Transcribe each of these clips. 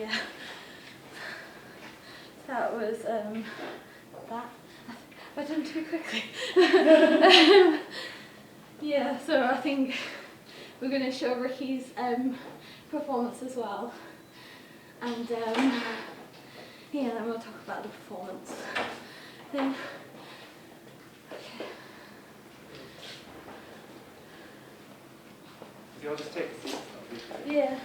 yeah. That was that. I've done too quickly. Yeah, so I think we're going to show Ricky's performance as well, and yeah, then we'll talk about the performance thing. Okay. Do you want to just take a seat? Yeah.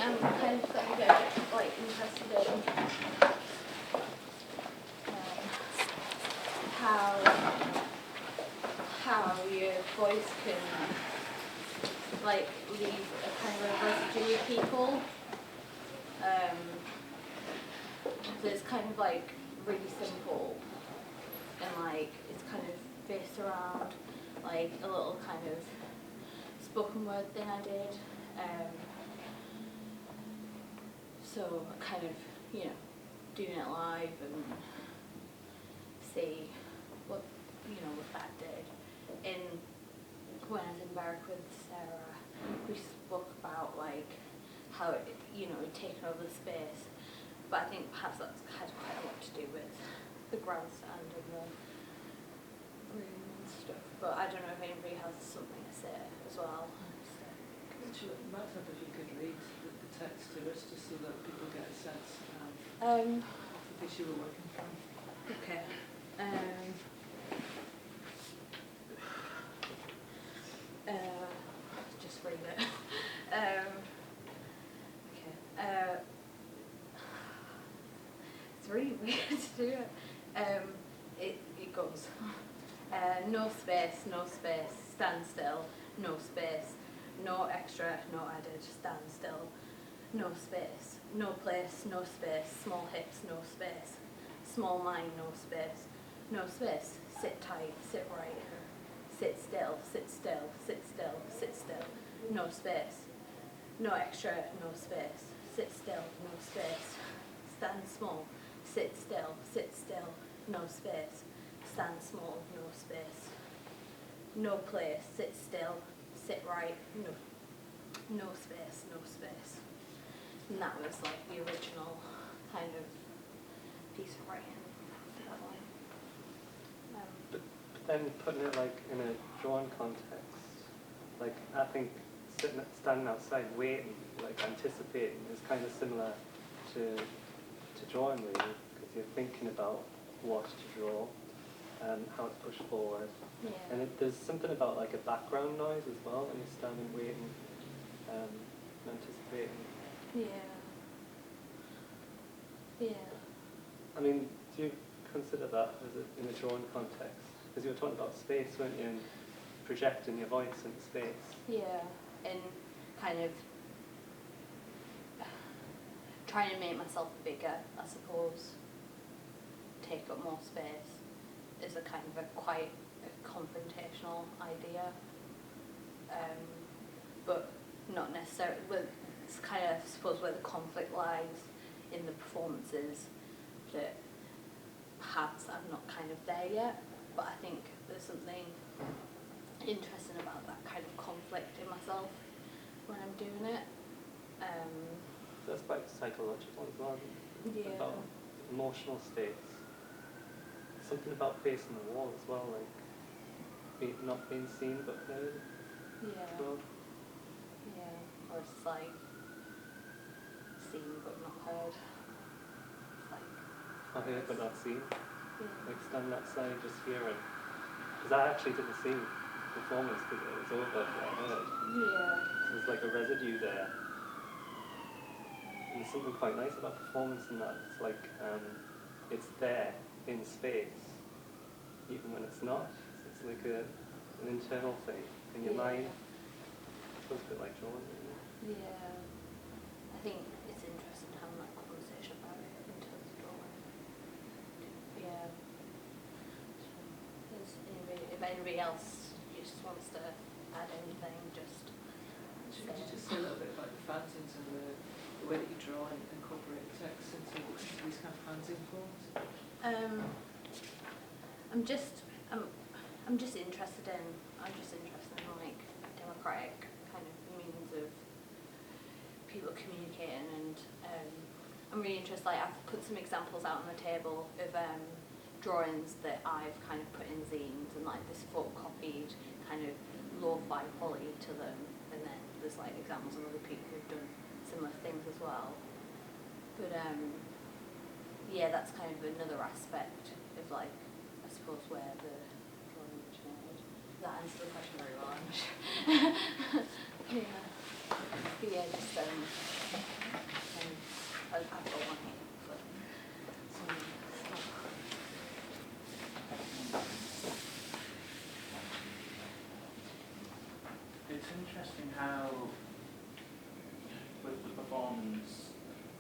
I'm kind of going to get like interested in how your voice can like leave a kind of a residue with people. So it's kind of like really simple and like it's kind of based around like a little kind of spoken word thing I did. So kind of, you know, doing it live and see what, you know, what that did. And when I was in Berwick with Sarah, we spoke about like how it, you know, had taken over the space. But I think perhaps that's had quite a lot to do with the grandstand and the room and stuff. But I don't know if anybody has something to say as well. It might help if you could read the text to us, just so that people get a sense of the piece you were working from. Okay. Just read it. Okay. It's really weird to do it. It goes. No space, no space, stand still, no space. No extra, no added, stand still, no space, no place, no space, small hips, no space, small mind, no space, sit tight, sit right, sit still, sit still, sit still, sit still, no space, no extra, no space, sit still, no space, stand small, sit still, no space, stand small, no space, no place, sit still, sit right, no space, no space. And that was like the original kind of piece of writing for that one. But then putting it like in a drawn context, like I think standing outside waiting, like anticipating, is kind of similar to drawing really, because you're thinking about what to draw and how to push forward. Yeah. And there's something about like a background noise as well when you're standing waiting, anticipating. Yeah. Yeah. I mean, do you consider that as in a drawn context? Because you were talking about space, weren't you, and projecting your voice into space. Yeah, and kind of trying to make myself bigger, I suppose, take up more space is a kind of quite a confrontational idea, but not necessarily. It's kind of, I suppose, where the conflict lies in the performances that perhaps I'm not kind of there yet, but I think there's something interesting about that kind of conflict in myself when I'm doing it. That's quite psychological as well, Yeah. about emotional states. Something about facing the wall as well, like not being seen but heard. Yeah. As well. Yeah. Or it's like seen but not heard. It's like I heard but not seen. yeah. Like standing outside just hearing. Because I actually didn't see the performance because it was over what I heard. Yeah. So there's like a residue there. And there's something quite nice about performance in that. It's like it's there in space, even when it's not. So it's like an internal thing in your mind. So it's a bit like drawing. Yeah. I think it's interesting having that conversation about it in terms of drawing. anybody else just wants to add anything, just Could you just say a little bit about the fanzines and the way that you draw and incorporate text into these kind of fanzine forms? I'm just interested in like democratic kind of means of people communicating, and I'm really interested. Like, I've put some examples out on the table of drawings that I've kind of put in zines, and like this photocopied kind of lo-fi quality to them, and then there's like examples of other people who've done similar things as well. But yeah, that's kind of another aspect of like, I suppose, where the drawing originated. Does that answer the question very well? I'm sure. Yeah. But yeah, just I've got one here for some stuff. It's interesting how, with the performance,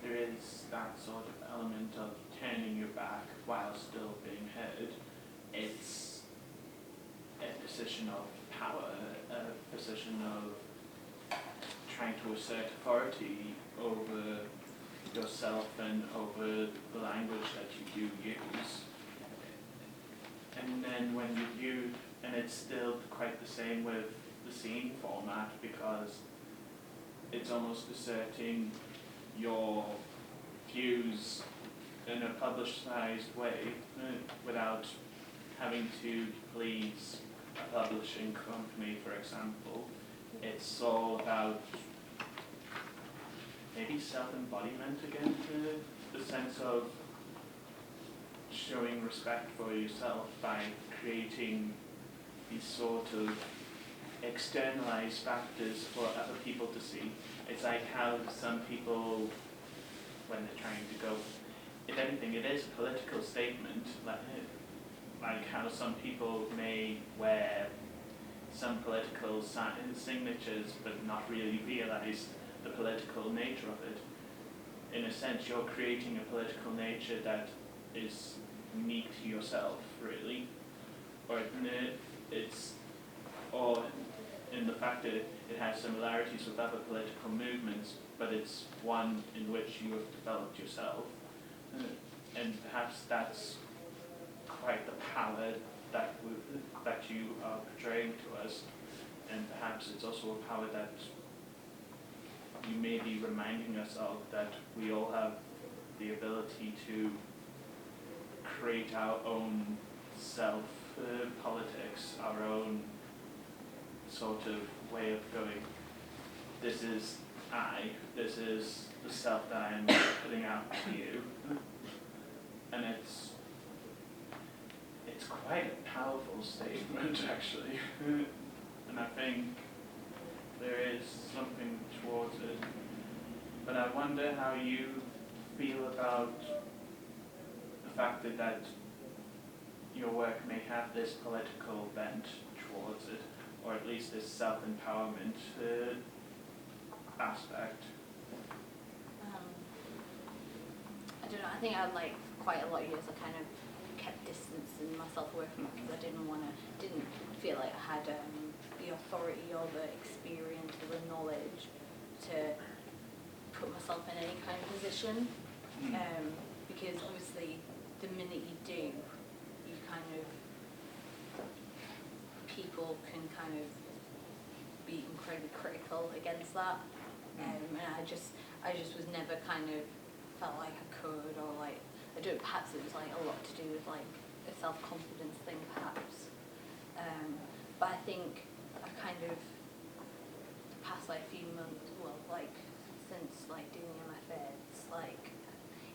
there is that sort of element of turning your back while still being heard. It's a position of power, a position of trying to assert authority over yourself and over the language that you do use. And then when and it's still quite the same with the scene format, because it's almost asserting your views in a publicized way without having to please a publishing company, for example. It's all about maybe self-embodiment again, to the sense of showing respect for yourself by creating these sort of externalized factors for other people to see. It's like how some people, when they're trying to go, if anything, it is a political statement, like how some people may wear some political signatures but not really realize the political nature of it. In a sense, you're creating a political nature that is unique to yourself, really, or in the fact that it has similarities with other political movements, but it's one in which you have developed yourself, and perhaps that's quite the power that you are portraying to us, and perhaps it's also a power that you may be reminding us of, that we all have the ability to create our own self-politics, our own sort of way of going, this is this is the self that I am putting out to you. And it's quite a powerful statement, actually. And I think there is something towards it. But I wonder how you feel about the fact that your work may have this political bent towards it, or at least this self-empowerment aspect. I don't know, I think I like quite a lot of years I kind of kept distancing myself away from it because I didn't feel like I had the authority or the experience or the knowledge to put myself in any kind of position. Because obviously the minute you do, you kind of, people can kind of be incredibly critical against that. And I just was never kind of felt like I could, or like, I don't, perhaps it was like a lot to do with like a self-confidence thing perhaps. But I think I kind of, the past like few months, well like since like doing MFA, it's like,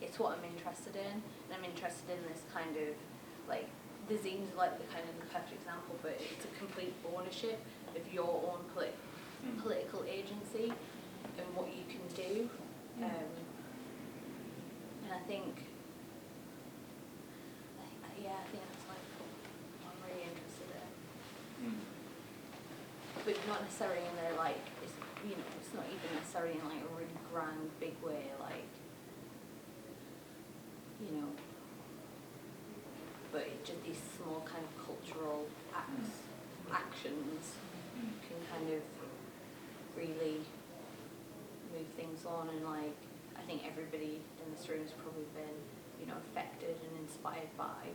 it's what I'm interested in, and I'm interested in this kind of, like, the zines are like the kind of the perfect example, but it's a complete ownership of your own political agency and what you can do. And I think that's like what I'm really interested in. But not necessarily in a like, it's not even necessarily in like a really grand big way, like, but it's just these small kind of cultural acts actions can kind of really move things on, and like I think everybody in this room has probably been, you know, affected and inspired by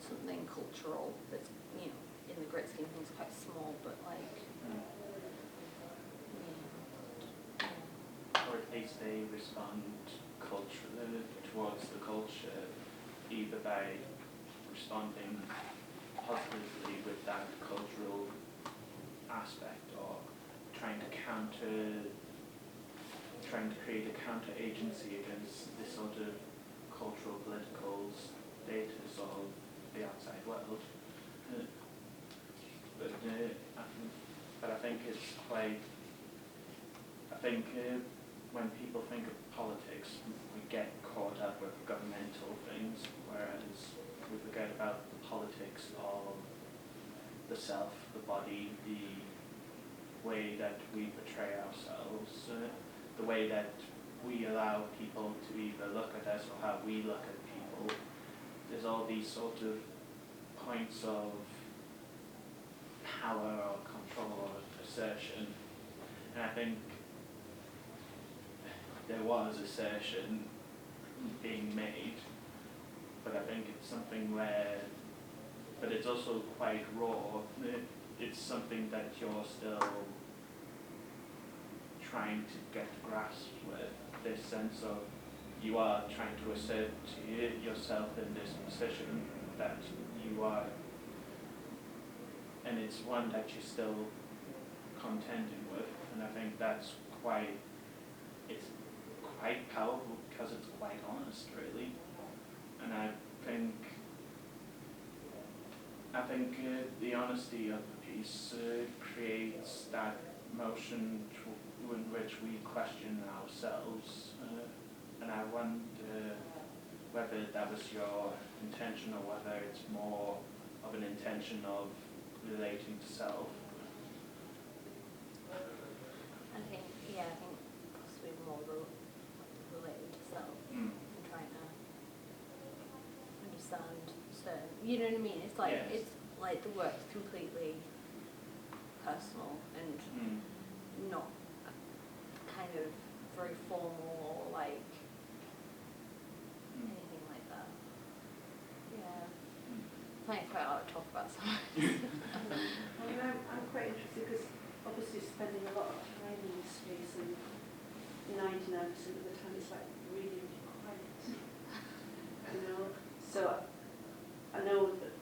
something cultural that's, you know, in the great scheme of things quite small, but like or at least they respond culturally towards the culture, either by responding positively with that cultural aspect, or trying to create a counter agency against this sort of cultural political status of the outside world. But I think it's quite. I think when people think of politics, we get caught up with governmental things, whereas we forget about the politics of the self, the body, the way that we portray ourselves, the way that we allow people to either look at us or how we look at people. There's all these sort of points of power or control or assertion, and I think there was assertion being made, but I think it's something where, but it's also quite raw. It's something that you're still trying to get grasp with, this sense of you are trying to assert yourself in this position that you are, and it's one that you're still contending with, and I think that's quite, it's quite powerful because it's quite honest, really. And I think the honesty of the piece creates that motion in which we question ourselves, and I wonder whether that was your intention or whether it's more of an intention of relating to self. I think possibly more related to self and trying to understand certain, you know what I mean? It's like, yes. It's like the work's completely personal and not kind of very formal or like anything like that. Yeah. I find it quite hard to talk about something. I mean, I'm quite interested because obviously spending a lot of time in this space, and 99% of the time it's like really, really quiet. You know, so I know that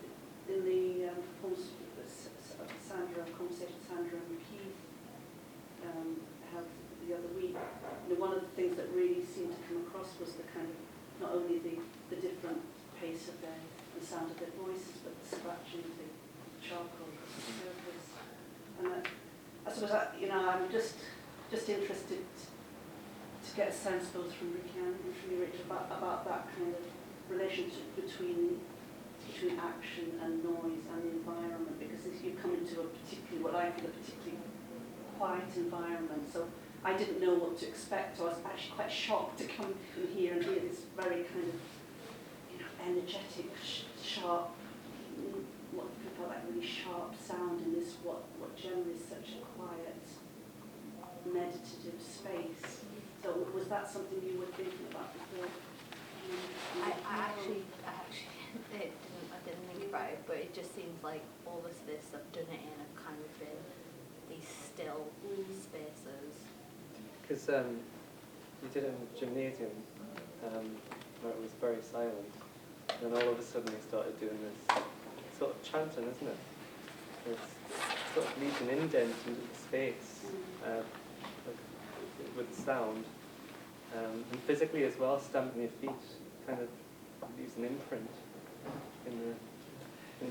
in the conversation Sandra and Keith held the other week, you know, one of the things that really seemed to come across was the kind of, not only the different pace of their, the sound of their voices, but the scratching of the charcoal on the surface. And I suppose, I'm just interested to get a sense both from Ricky and from you, Rachel, about that kind of relationship between action and noise and the environment, because if you come into a particularly, what I feel a particularly quiet environment, so I didn't know what to expect, so I was actually quite shocked to come in here and hear this very kind of, energetic, sharp, what felt like really sharp sound in this what generally is such a quiet, meditative space. So was that something you were thinking about before? I actually I didn't think about it, but it just seems like all this I've done it in have kind of been these still spaces. Because you did it in the gymnasium, where it was very silent, and then all of a sudden you started doing this sort of chanting, isn't it? It's sort of leaves an indent into the space with sound, and physically as well, stamping your feet kind of leaves an imprint in the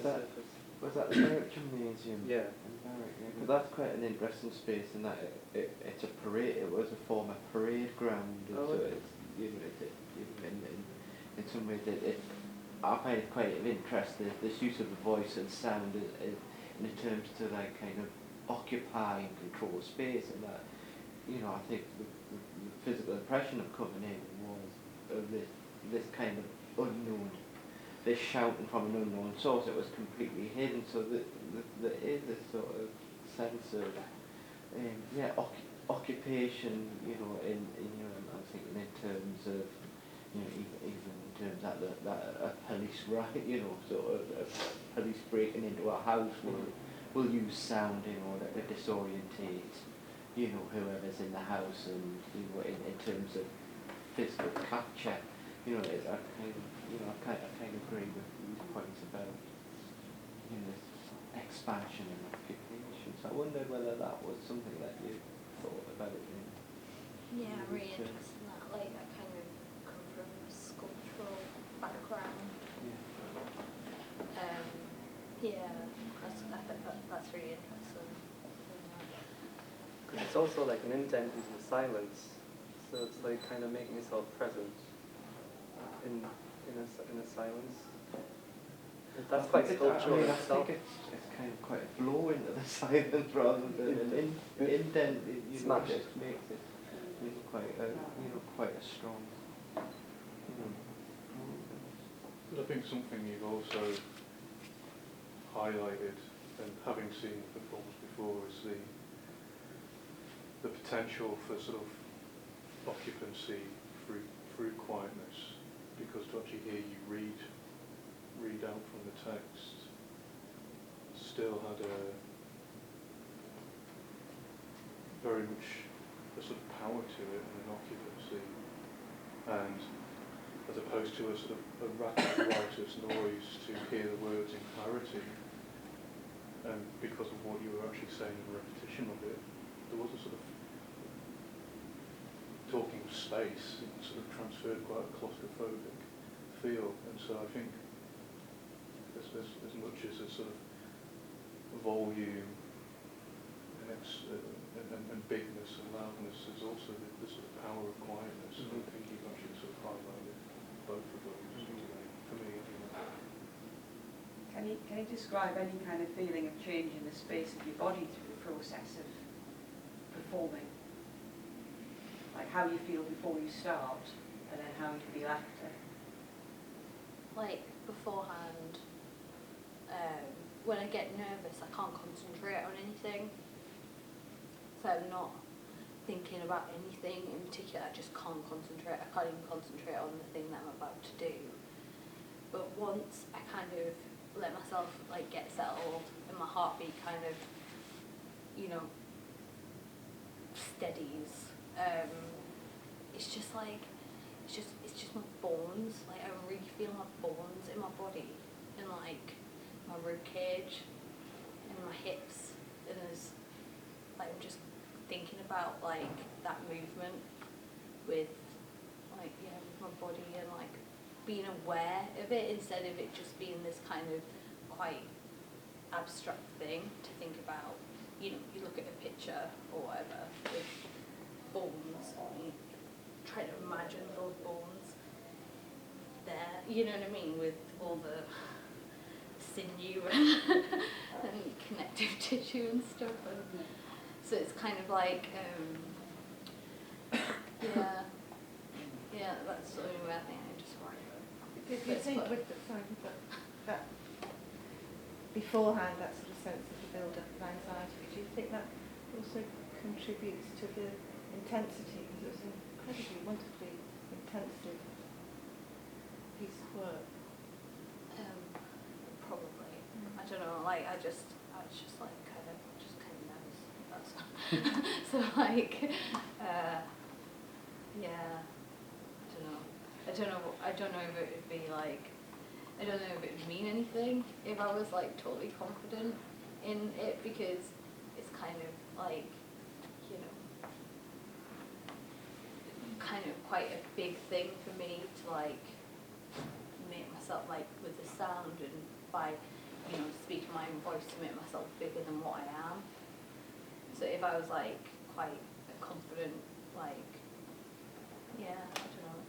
surface. Was that the Barrack Gymnasium? Yeah. Because that's quite an interesting space in that it's a parade. It was a former parade ground. Oh, so okay. In some ways, I find it quite of interest this use of the voice and sound in terms to like kind of occupy and control space, and that I think the physical impression of coming in was of this kind of unknown this shouting from an unknown source, it was completely hidden. So there is a sort of sense of occupation, you know, in you know, I'm thinking in terms of, you know, even in terms that a police riot, you know, sort of a police breaking into a house will use sound in order to disorientate, you know, whoever's in the house, and you know, in terms of physical capture, you know, I kind of agree with these points about, you know, this expansion and occupation. So I wondered whether that was something that you thought about. Yeah, I'm really interested in that. Like, I kind of come from a sculptural background. Yeah, I think that's really interesting. Because it's also like an indent into silence, so it's like kind of making yourself present in a silence. That's quite sculptural in I itself. think it's kind of quite a blow into the silence rather than an indent. You know, Smash. just makes it, you know, quite a strong. You know. But I think something you've also highlighted, and having seen the performance before, is the potential for sort of occupancy through quietness, because to actually hear you read out from the text still had a very much a sort of power to it and an occupancy, and as opposed to a sort of a rapid writer's noise to hear the words in clarity. And because of what you were actually saying and the repetition of it, there was a sort of talking of space, it sort of transferred quite a claustrophobic feel. And so I think as much as a sort of volume and bigness and loudness, there's also the sort of power of quietness. And I think you've actually sort of highlighted both of those for me anyway. Can you describe any kind of feeling of change in the space of your body through the process of performing? Like how you feel before you start, and then how you feel after? Like, beforehand, when I get nervous, I can't concentrate on anything. So I'm not thinking about anything in particular, I just can't concentrate. I can't even concentrate on the thing that I'm about to do. But once I kind of let myself like get settled and my heartbeat kind of, you know, steadies, it's just like, it's just my bones. Like, I really feel my bones in my body, and like my rib cage and my hips, and there's like, I'm just thinking about like that movement with like, yeah, with my body, and like being aware of it instead of it just being this kind of quite abstract thing to think about. You know, you look at a picture or whatever with bones, and you try to imagine those bones there, you know what I mean, with all the sinew and connective tissue and stuff. And so it's kind of like, yeah, that's the only way I think I describe it. Did you think with that beforehand, that sort of sense of the build-up of anxiety, do you think that also contributes to the intensity? Because it was an incredibly, wonderfully intensive piece of work. Probably. I don't know, like, I was just like kind of nervous. That's so like, yeah, I don't know if it would be like, I don't know if it would mean anything if I was like totally confident in it, because it's kind of like, you know, kind of quite a big thing for me to like make myself, like with the sound and by, you know, speaking my own voice, to make myself bigger than what I am. So if I was like quite confident, like, yeah, I don't know.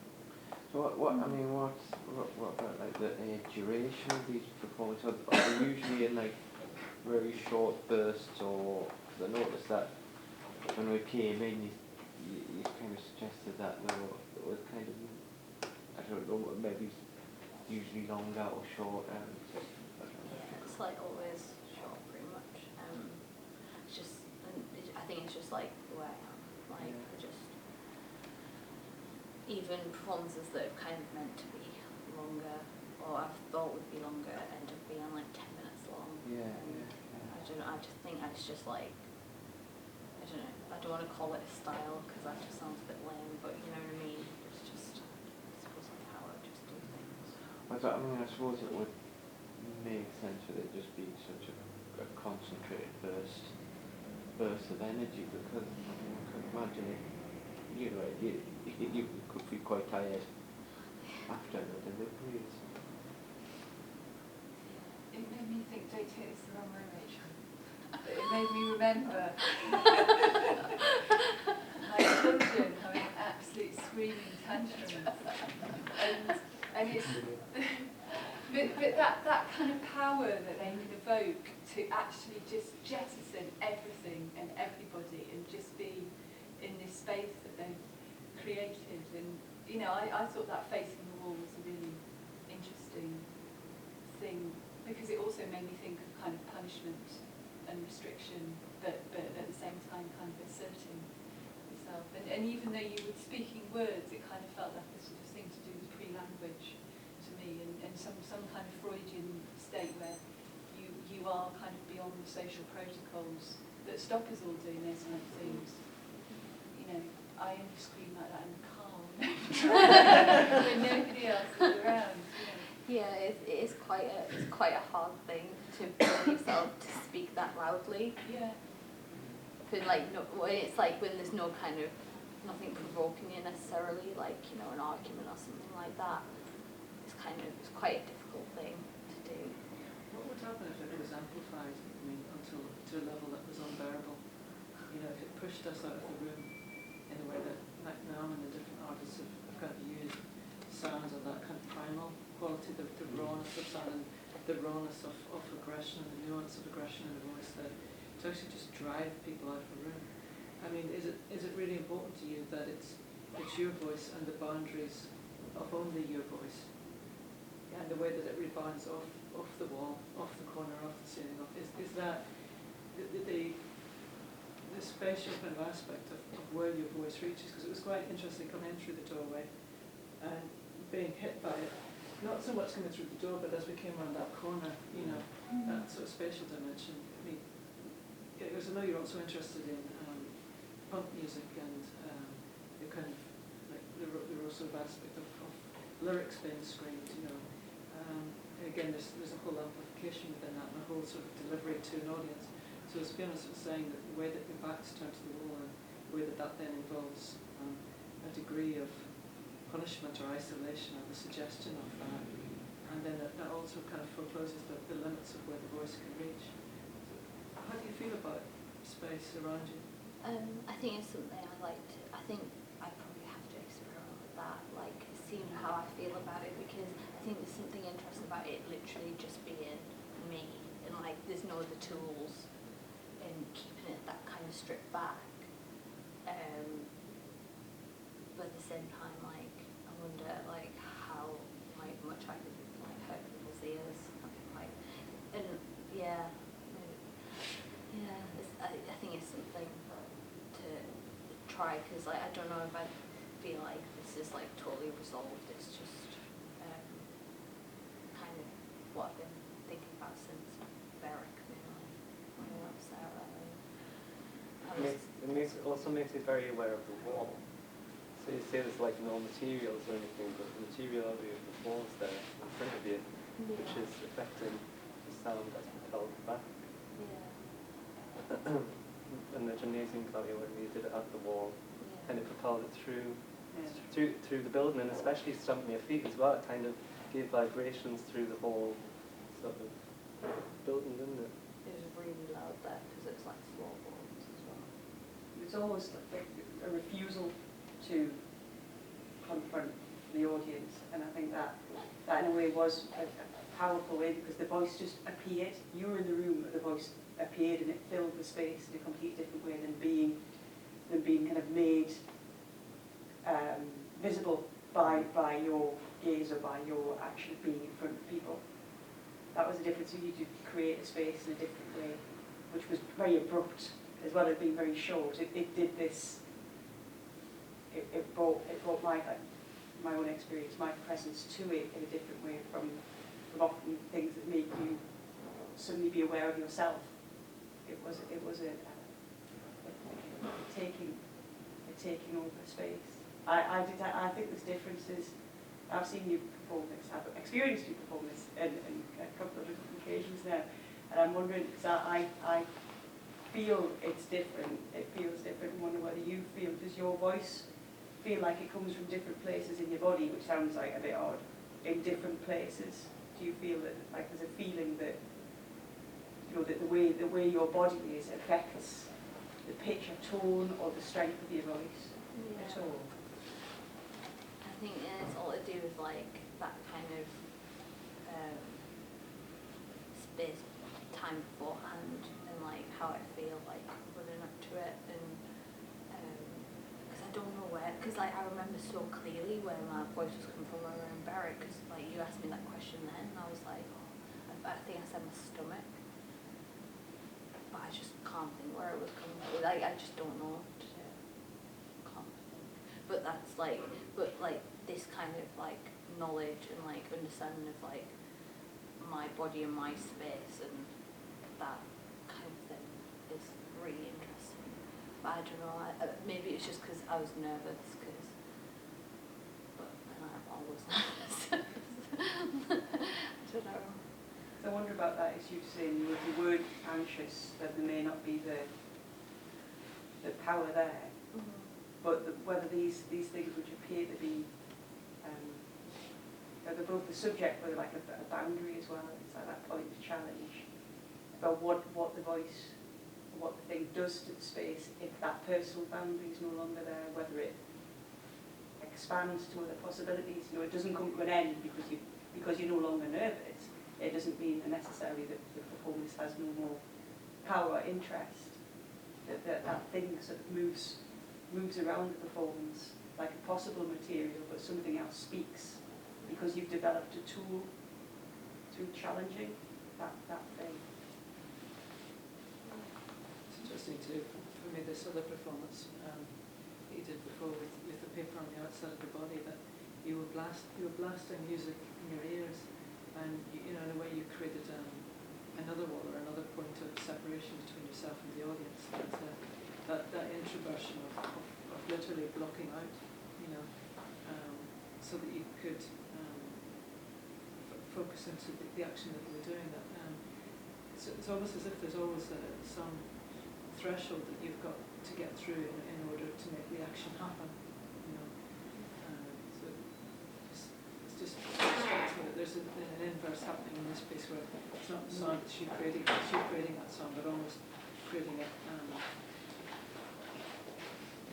So what about like the duration of these performances? Are they usually in like very short bursts, or, because I noticed that when we came in, you kind of suggested that there was kind of, I don't know, maybe usually longer or shorter? It's like always short, pretty much. It's just, I think it's just like the way I am. Like, I just, even performances that are kind of meant to be longer, or I've thought would be longer, end up being like 10 minutes long. Yeah, I don't know, I just think it's just like, I don't know, I don't want to call it a style because that just sounds a bit lame, but you know what I mean? It's just, I suppose like how I just do things. I suppose it would make sense with it just being such a concentrated burst of energy, because I can imagine it, you know, you could be quite tired after the deliveries. It made me think, don't take this the wrong way, Rachel. But it made me remember my children having absolute screaming tantrums. And it's but that kind of power that they can evoke to actually just jettison everything and everybody and just be in this space that they've created. And you know, I thought that facing the wall was a really interesting thing, because it also made me think of kind of punishment and restriction, but at the same time kind of asserting yourself. And even though you were speaking words, it kind of felt like a sort of thing to do with pre-language to me, and some kind of Freudian state where you are kind of beyond the social protocols that stop us all doing those kind of things. You know, I only scream like that in the car when nobody else is around. You know. Yeah, it is quite a hard thing to bring yourself to speak that loudly. Yeah. But like, no, it's like when there's no kind of nothing provoking you necessarily, like you know, an argument or something like that. It's quite a difficult thing to do. What would happen if it was amplified? I mean, until to a level that was unbearable. You know, if it pushed us out of the room in a way that now and the different artists have kind of used sounds of that kind of primal quality, the rawness of sound, and the rawness of aggression, and the nuance of aggression in the voice, that to actually just drive people out of the room. I mean, is it really important to you that it's your voice and the boundaries of only your voice, and the way that it rebounds off the wall, off the corner, off the ceiling, is that the spatial kind of aspect of where your voice reaches? Because it was quite interesting coming in through the doorway and being hit by it, not so much coming through the door, but as we came around that corner, you know, that sort of spatial dimension. I mean, because I know you're also interested in punk music and the kind of like the raw sort of aspect of lyrics being screamed, you know. Again, there's a whole amplification within that, and a whole sort of delivery to an audience. So as Fiona was saying, that the way that your back's turned to the wall, and the way that then involves a degree of punishment or isolation, or the suggestion of that, and then that also kind of forecloses the limits of where the voice can reach. So how do you feel about space around you? I think it's something I like to. I think I probably have to experiment with that, like seeing how I feel about it, because I think there's something interesting about it literally just being me, and like there's no other tools in keeping it that kind of stripped back. But at the same time, like I wonder like how like much I could like hurt people's ears, like, and yeah, I think it's something to try, because like I don't know if I feel like this is like totally resolved. It's just kind of what I've been thinking about since Berwick, really. When I was there, It also makes you very aware of the wall. So you say there's like no materials or anything, but the materiality of the walls there in front of you, which is affecting the sound that's propelled back. Yeah. And the gymnasium value when we did it at the wall, Yeah. and it propelled it through the building, and especially stomping your feet as well. It kind of gave vibrations through the whole sort of building, didn't it? It was really loud there because it's like floorboards as well. It's almost like a refusal to confront the audience, and I think that in a way was a powerful way, because the voice just appeared. You were in the room, but the voice appeared, and it filled the space in a completely different way than being kind of made visible by your gaze or by your actually being in front of people. That was the difference. You to create a space in a different way, which was very abrupt as well as being very short. It did this. It brought my own experience, my presence to it in a different way from often things that make you suddenly be aware of yourself. It was a taking over space. I think there's differences. I've seen you perform this. I've experienced you perform this in a couple of different occasions now, and I'm wondering because I feel it's different. It feels different. I wonder whether you feel. Does your voice feel like it comes from different places in your body, which sounds like a bit odd? In different places, do you feel that like there's a feeling that that the way your body is affects the pitch or tone or the strength of your voice at all? I think it's all to do with like that kind of space, time beforehand, and like how I feel like running up to it, and because I don't know where, because like I remember so clearly where my voice was coming from when we were in Berwick, because like you asked me that question then, and I was like, oh, I think I said my stomach. But I just can't think where it was coming from. Like, I just don't know what to do. Can't think. But that's like, this kind of like knowledge and like understanding of like my body and my space and that kind of thing is really interesting. But I don't know, maybe it's just because I was nervous, but I'm always nervous. I don't know. I wonder about that, as you've seen, with the word anxious, that there may not be the power there, but whether these things which appear to be, they're both the subject, whether like a boundary as well, it's like that point of challenge, about what the voice, what the thing does to the space if that personal boundary is no longer there, whether it expands to other possibilities. It doesn't come to an end because you're no longer nervous. It doesn't mean necessarily that the performance has no more power or interest. That thing sort of moves around the performance like a possible material, but something else speaks because you've developed a tool through challenging that thing. It's interesting too, for me, this other performance that you did before with the paper on the outside of the body, that you were blasting music in your ears. And in a way you created another wall or another point of separation between yourself and the audience. That introversion of literally blocking out, so that you could focus into the action that you were doing. That it's almost as if there's always some threshold that you've got to get through in order to make the action happen. So it's just there's an inverse happening in this piece where it's not the song that she's creating that song, but almost creating it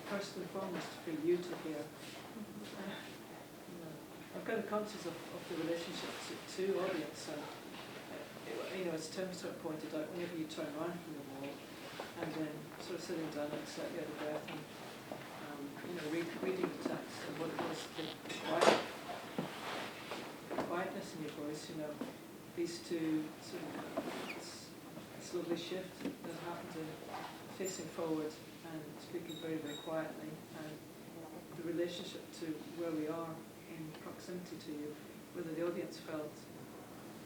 first and foremost for you to hear. I've got a conscious of the relationship to audience. As Tim sort of pointed out, whenever you turn around from the wall and then sort of sitting down and slightly out of breath and reading the text and what it was, the quietness in your voice, these two sort of this lovely shift that happens in facing forward and speaking very, very quietly, and the relationship to where we are in proximity to you, whether the audience felt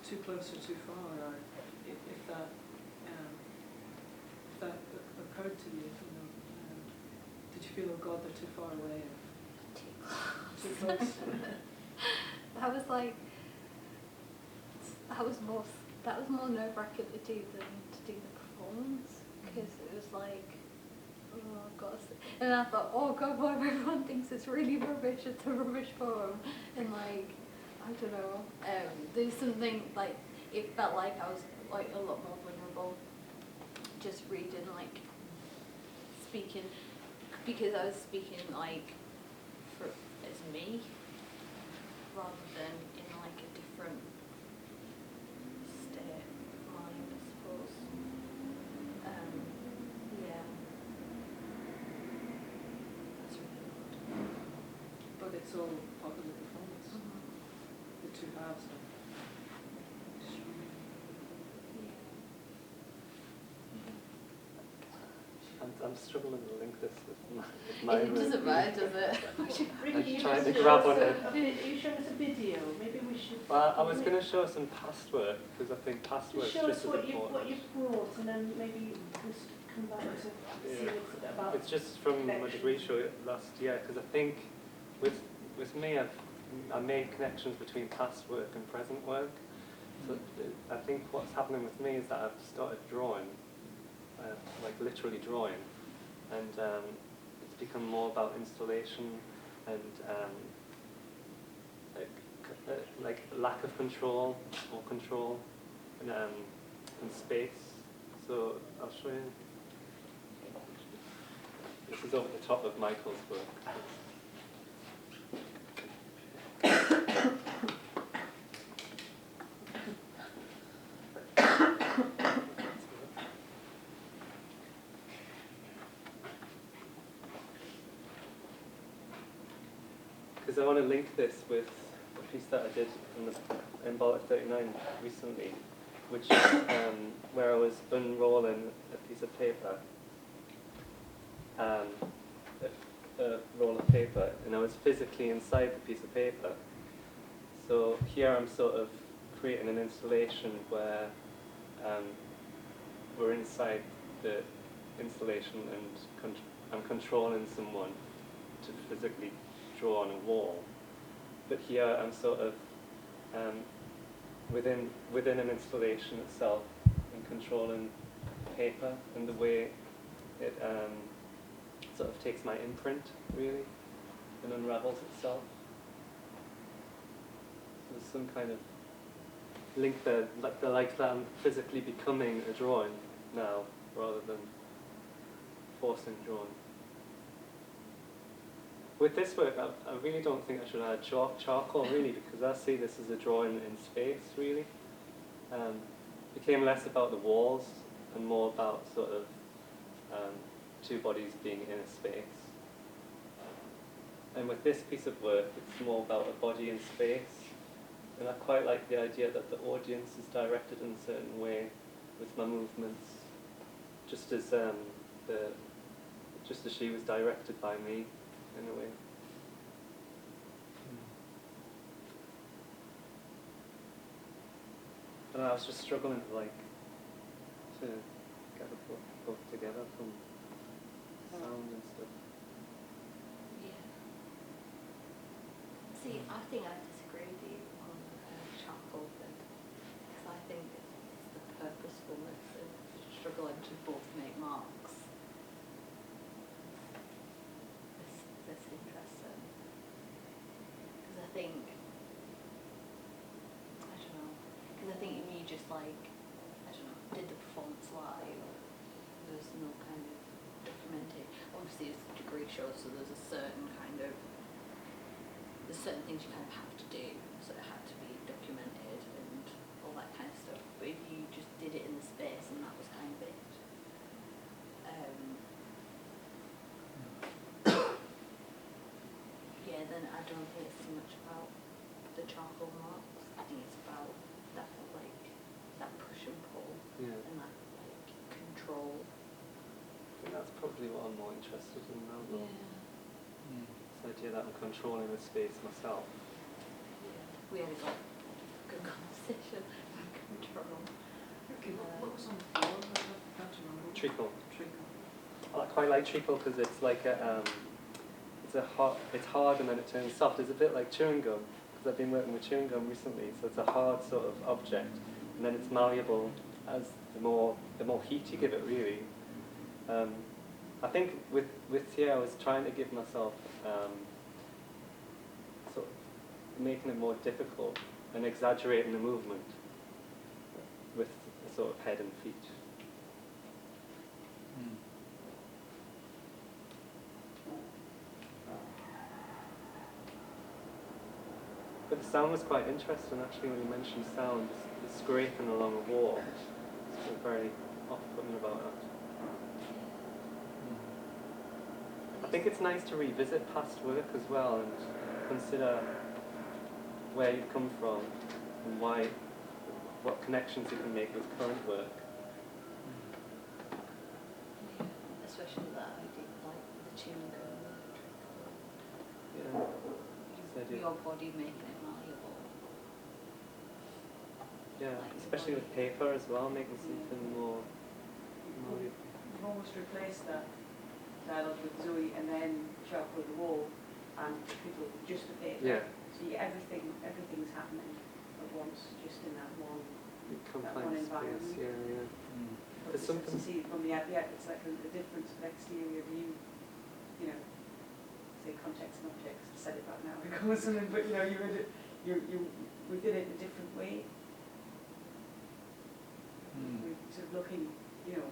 too close or too far, or if that occurred to you, did you feel, oh God, they're too far away? Too close. That was more nerve-wracking to do than to do the performance, because it was like, oh God, and I thought, oh God, what if everyone thinks it's really rubbish, it's a rubbish poem, and like, I don't know, there's something like, it felt like I was like a lot more vulnerable just reading, like speaking, because I was speaking like as me rather than in like a different state of mind, I suppose. Yeah, that's really good. But it's all part of the hard stuff. I'm struggling to link this with my It doesn't matter, does it? I'm trying to grab on it. Are you showing us a video? Maybe we should... Well, I was going to show some past work, because I think past work is show us just as what important. you've brought, and then maybe we'll come back to see what's about. It's just from my degree show last year, because I think with me, I made connections between past work and present work. So I think what's happening with me is that I've started drawing, like literally drawing, and it's become more about installation and like lack of control or control and space. So I'll show you. This is over the top of Michael's work. Because I want to link this with a piece that I did in Bollock 39 recently, which is where I was unrolling a piece of paper, a roll of paper, and I was physically inside the piece of paper. So here I'm sort of creating an installation where we're inside the installation and I'm controlling someone to physically draw on a wall. But here I'm sort of within an installation itself and controlling paper and the way it sort of takes my imprint, really, and unravels itself. So there's some kind of link there, like that I'm physically becoming a drawing now, rather than forcing drawing. With this work, I really don't think I should add charcoal, really, because I see this as a drawing in space, really. Became less about the walls and more about sort of two bodies being in a space. And with this piece of work, it's more about a body in space. And I quite like the idea that the audience is directed in a certain way with my movements, just as she was directed by me, in a way. And I was just struggling to get the both together from sound and stuff. Yeah. See, I think I disagree with you on the charcoal thing, because I think it's the purposefulness of struggling to both make marks. That's interesting. Because I think, I don't know, because I think if you just did the performance live, there's no kind of documented. Obviously it's a degree show, so there's certain things you kind of have to do, so it had to be documented and all that kind of stuff. But if you just did it in the space and that was kind of it, yeah, then I don't think it's so much about the charcoal marks. I think it's about that push and pull, Yeah. and that control. I think that's probably what I'm more interested in now, though. Yeah. This idea that I'm controlling the space myself. We had a good conversation about control. Okay, what was on the floor? I can't remember. Treacle. Treacle. I quite like treacle because it's like it's hard and then it turns soft. It's a bit like chewing gum, because I've been working with chewing gum recently. So it's a hard sort of object, and then it's malleable as the more heat you give it, really. I think with here I was trying to give myself sort of making it more difficult and exaggerating the movement with the sort of head and feet. But the sound was quite interesting, actually, when you mentioned sound. The scraping along a wall. It's very off-putting about that. I think it's nice to revisit past work as well and consider where you've come from why, what connections you can make with current work. Yeah, especially that idea, like the tuning going electric, Yeah. Said it. your body making it malleable. Yeah, Like especially with paper as well, making something more malleable. You've almost replaced that dialogue with Zoe and then charcoal the wall and people with just the paper. Yeah. So you get everything's happening at once, just in that one Confined environment. space, yeah. But There's to something. see it from the yeah, it's like a difference of exterior view, you know, say context and objects, I said it right now because something, but you know, we did it a different way. We're sort of looking, you know,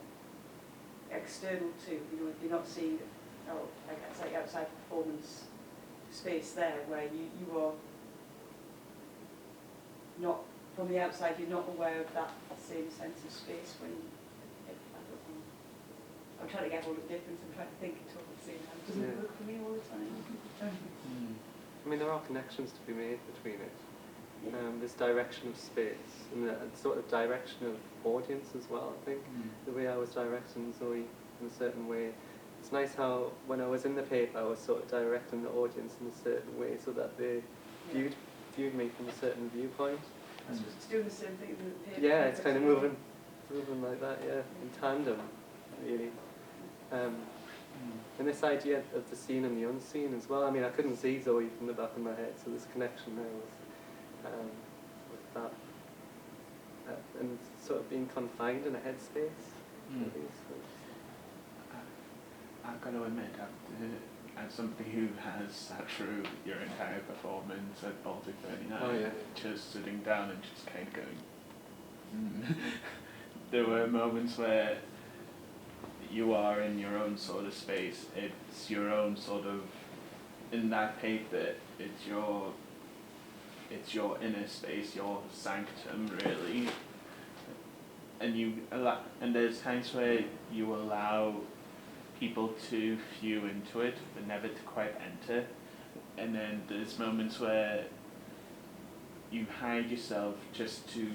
external to, you know, you're not seeing, like I say, outside performance space there where you are not, from the outside you're not aware of that same sense of space when you, I don't know. I'm trying to get all the difference, I'm trying to think it all at the same time. It doesn't work for me all the time. I mean, there are connections to be made between it. This direction of space and the sort of direction of audience as well, I think. The way I was directing Zoe in a certain way. It's nice how when I was in the paper I was sort of directing the audience in a certain way so that they viewed me from a certain viewpoint. It's doing the same thing with the paper. Yeah, it's kind of moving like that, yeah, in tandem, really. And this idea of the seen and the unseen as well. I mean, I couldn't see Zoe from the back of my head, so this connection there was with that. And sort of being confined in a headspace. I've got to admit, as somebody who has sat through your entire performance at Baltic 39, just sitting down and just kind of going, there were moments where you are in your own sort of space. It's your own sort of, in that paper, it's your inner space, your sanctum, really. And there's times where you allow people to view into it, but never to quite enter. And then there's moments where you hide yourself just to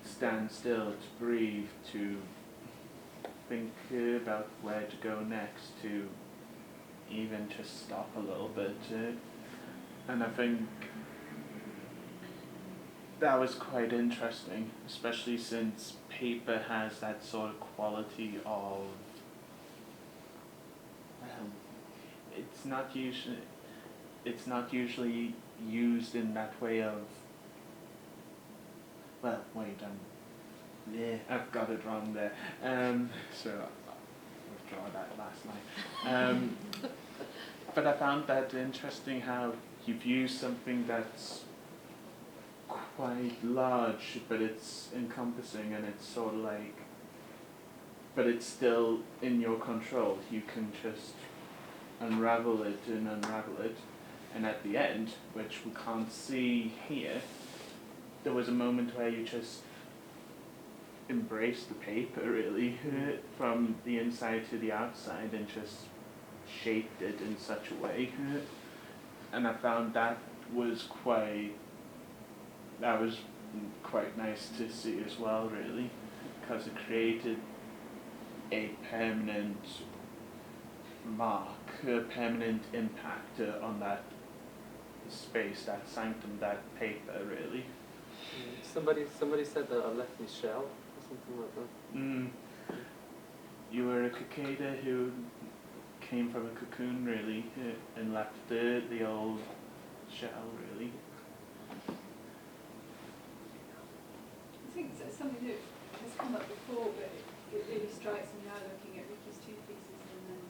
stand still, to breathe, to think about where to go next, to even just stop a little bit. And I think that was quite interesting, especially since paper has that sort of quality of, it's not usually used in that way of, well, wait, I've got it wrong there. So I'll withdraw that last line. But I found that interesting how you've used something that's quite large, but it's encompassing and it's sort of like, but it's still in your control. You can just unravel it and unravel it. And at the end, which we can't see here, there was a moment where you just embraced the paper really, from the inside to the outside, and just shaped it in such a way. And I found that was quite nice to see as well, really, because it created a permanent mark, a permanent impact on that space, that sanctum, that paper, really. Somebody said that I left my shell, or something like that. You were a cicada who came from a cocoon, really, and left the old shell, really. I think it's something that has come up before, but it really strikes me now looking at Ricky's two pieces and then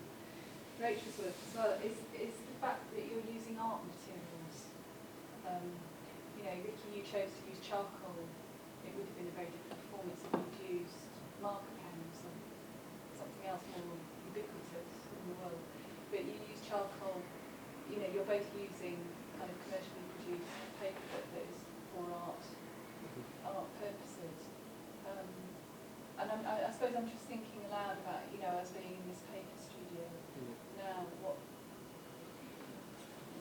Rachel's work as well, is the fact that you're using art materials. You know, Ricky, you chose to use charcoal. It would have been a very different performance if you'd used marker pens or something else more ubiquitous in the world. But you use charcoal, you know, you're both using kind of commercially produced paper that is for art purposes. And I suppose I'm just thinking aloud about, you know, as being in this paper studio now,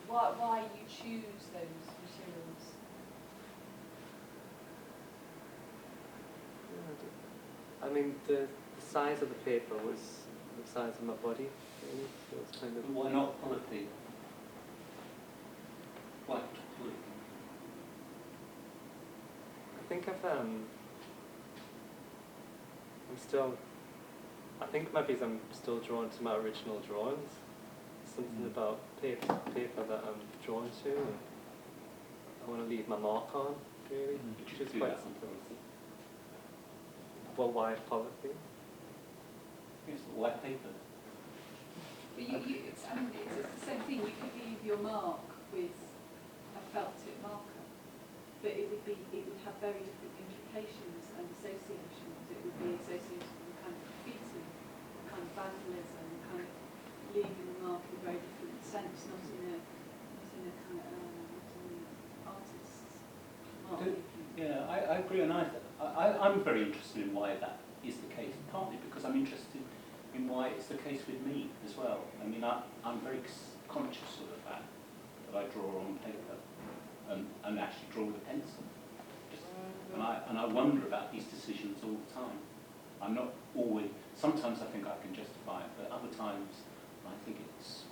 why you choose those materials. I mean, the size of the paper was the size of my body, really. So it was kind of... Why not polythene? Why polythene? I think I'm still... I think maybe I'm still drawn to my original drawings. Something about paper that I'm drawn to, and I want to leave my mark on, really, which is quite simple. Well, why polythene? Yes, white paper. But it's the same thing. You could leave your mark with a felt tip marker, but it would have very different implications and associations. It would be associated with kind of graffiti, kind of vandalism, kind of leaving the mark in a very different sense, not in a kind of artist's mark. Yeah, I agree, and I'm very interested in why that is the case, partly because I'm interested in why it's the case with me as well. I mean, I'm very conscious of the fact that I draw on paper and actually draw with a pencil. And I wonder about these decisions all the time. I'm not always, sometimes I think I can justify it, but other times I think it's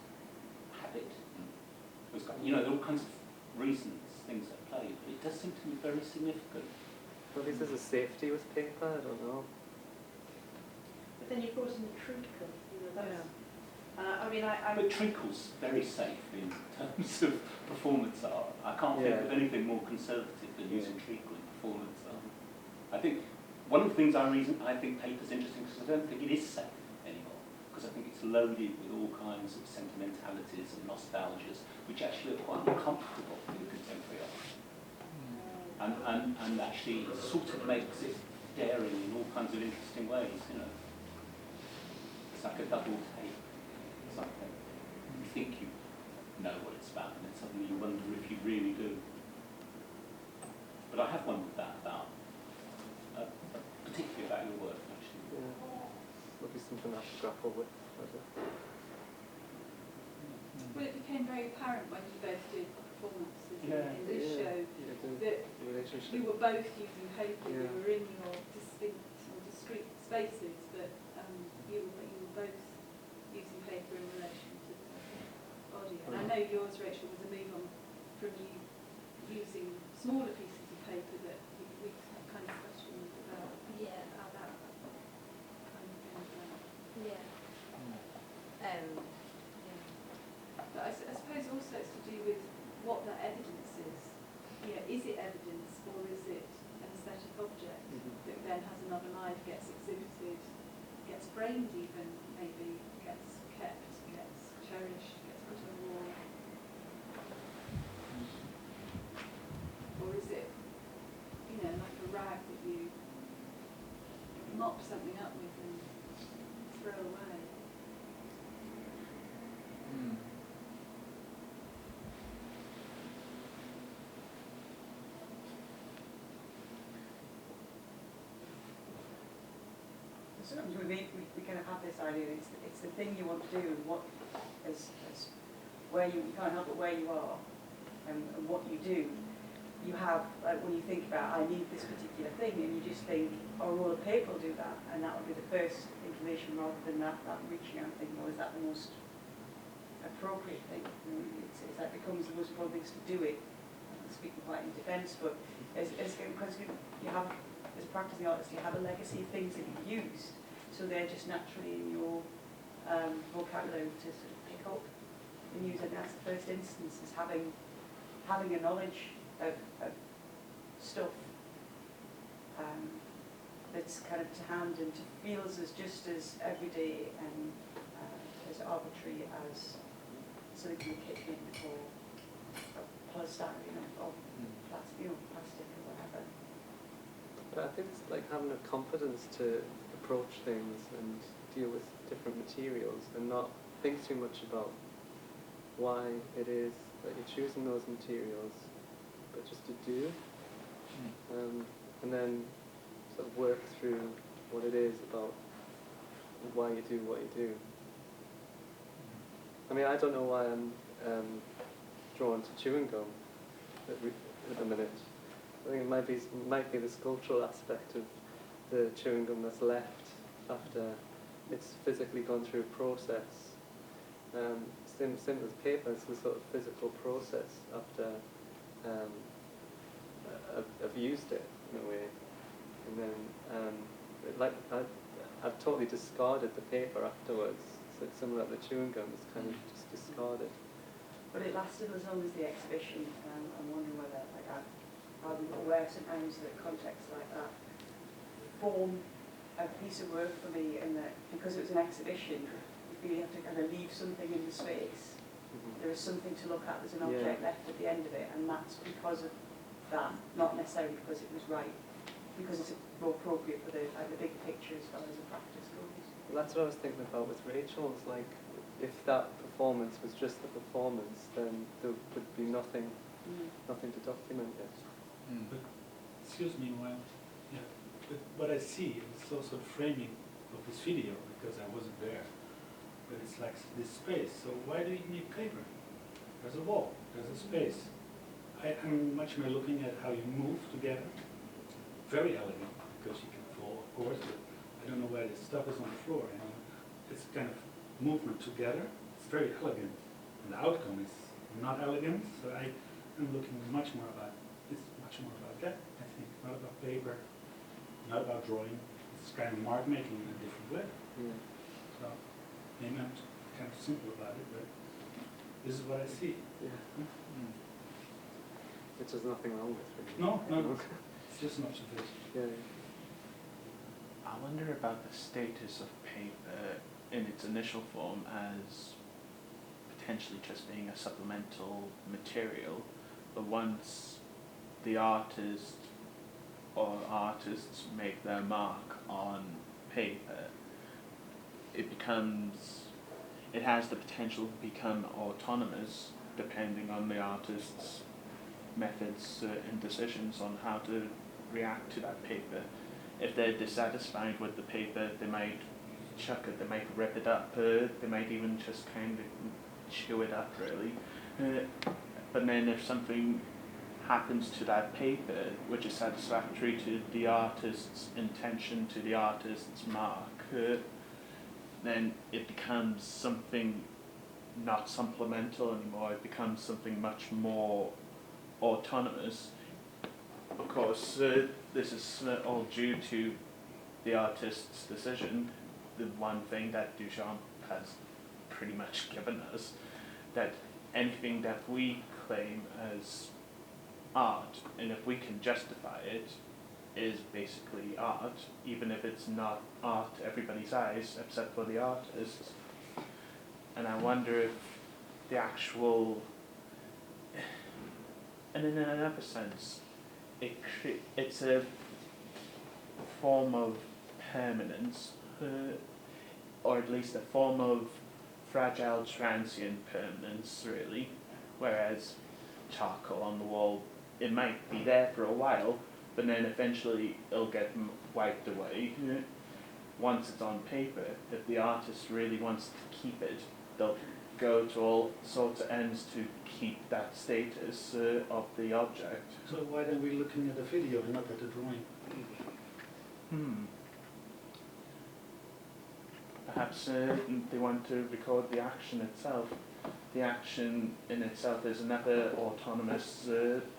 habit. You know, there are all kinds of reasons, things at play, but it does seem to me very significant. Well, this is a safety with paper, I don't know. But then you've got in the treacle, you know, that's... I mean, But treacle's very safe in terms of performance art. I can't think of anything more conservative than using treacle in performance art. I think one of the things I think paper's interesting because I don't think it is safe anymore. Because I think it's loaded with all kinds of sentimentalities and nostalgias, which actually are quite uncomfortable in contemporary art. And actually sort of makes it daring in all kinds of interesting ways, you know. It's like a double take. Something. You think you know what it's about, and then suddenly you wonder if you really do. But I have wondered that about, particularly about your work, actually. Yeah, would be something I have to grapple with. Well, it became very apparent when you both did performances in this show that you were both using paper. You were in your distinct or discrete spaces, but you were both using paper in relation to the body. And I know yours, Rachel, was a move on from you using smaller pieces of paper that we kind of questioned about how that kind of came about. But I suppose also it's to do with what that evidence is. You know, is it evidence or is it an aesthetic object that then has another life, gets exhibited, gets framed even, maybe gets kept, gets cherished, gets put on a wall? Or is it, you know, like a rag that you mop something up with and throw away? Sometimes we kind of have this idea that it's the thing you want to do, and what as where you can't help but where you are, and what you do. You have, like when you think about, I need this particular thing, and you just think, oh, a roll of paper will do that, and that would be the first inclination rather than that reaching out thinking, well, is that the most appropriate thing? It's that becomes the most appropriate thing to do it. I'm speaking quite in defence, but because you have, as a practicing artist, you have a legacy of things that you've used, so they're just naturally in your vocabulary to sort of pick up and use. And that's the first instance, is having a knowledge of stuff that's kind of to hand and to feels as just as everyday and as arbitrary as something from the kitchen or polystyrene or plastic or whatever. But I think it's like having a confidence to approach things and deal with different materials and not think too much about why it is that you're choosing those materials, but just to do. And then sort of work through what it is about why you do what you do. I mean, I don't know why I'm drawn to chewing gum at the minute. I think it might be the sculptural aspect of the chewing gum that's left after it's physically gone through a process. Same as paper, it's the sort of physical process after I've used it in a way. And then I've totally discarded the paper afterwards. So it's similar to the chewing gum, it's kind of just discarded. But it lasted as long as the exhibition. I'm wondering whether, like, I'm aware sometimes that contexts like that form a piece of work for me, in that because it was an exhibition, you feel you have to kind of leave something in the space. There is something to look at, there's an object left at the end of it, and that's because of that, not necessarily because it was right, because it's more appropriate for the big picture as far as the practice goes. Well, that's what I was thinking about with Rachel. It's like, if that performance was just the performance, then there would be nothing to document it. But, excuse me, but what I see is also the framing of this video, because I wasn't there. But it's like this space, so why do you need paper? There's a wall, there's a space. I'm much more looking at how you move together. Very elegant, because you can fall, of course, but I don't know where this stuff is on the floor. And it's kind of movement together. It's very elegant. And the outcome is not elegant, so I'm looking much more about that, I think. Not about paper, not about drawing. It's kind of mark making in a different way. Yeah. So maybe I'm kind of simple about it, but this is what I see. Yeah. Which there's nothing wrong with it. No, it's just an observation. Yeah. I wonder about the status of paper in its initial form as potentially just being a supplemental material, but once the artist or artists make their mark on paper, it has the potential to become autonomous depending on the artist's methods and decisions on how to react to that paper. If they're dissatisfied with the paper, they might chuck it, they might rip it up, they might even just kind of chew it up, really. But then if something happens to that paper which is satisfactory to the artist's intention, to the artist's mark, then it becomes something not supplemental anymore, it becomes something much more autonomous. Of course, this is all due to the artist's decision. The one thing that Duchamp has pretty much given us, that anything that we claim as art, and if we can justify it, is basically art, even if it's not art to everybody's eyes, except for the artists. And I wonder if the actual, and in another sense, it's a form of permanence, or at least a form of fragile, transient permanence, really, whereas charcoal on the wall, it might be there for a while, but then eventually it'll get wiped away. Once it's on paper, if the artist really wants to keep it, they'll go to all sorts of ends to keep that status of the object. So why are we looking at the video and not at the drawing? Perhaps they want to record the action itself. The action in itself is another autonomous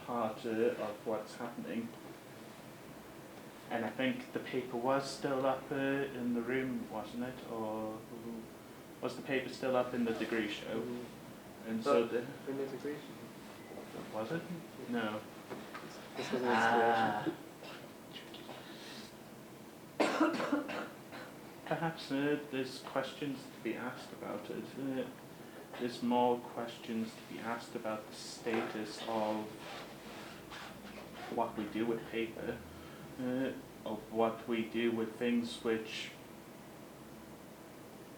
part of what's happening. And I think the paper was still up in the room, wasn't it? Or was the paper still up in the degree show? And so in the degree show. Was it? No. This was an installation. Perhaps there's questions to be asked about it. There's more questions to be asked about the status of what we do with paper, of what we do with things which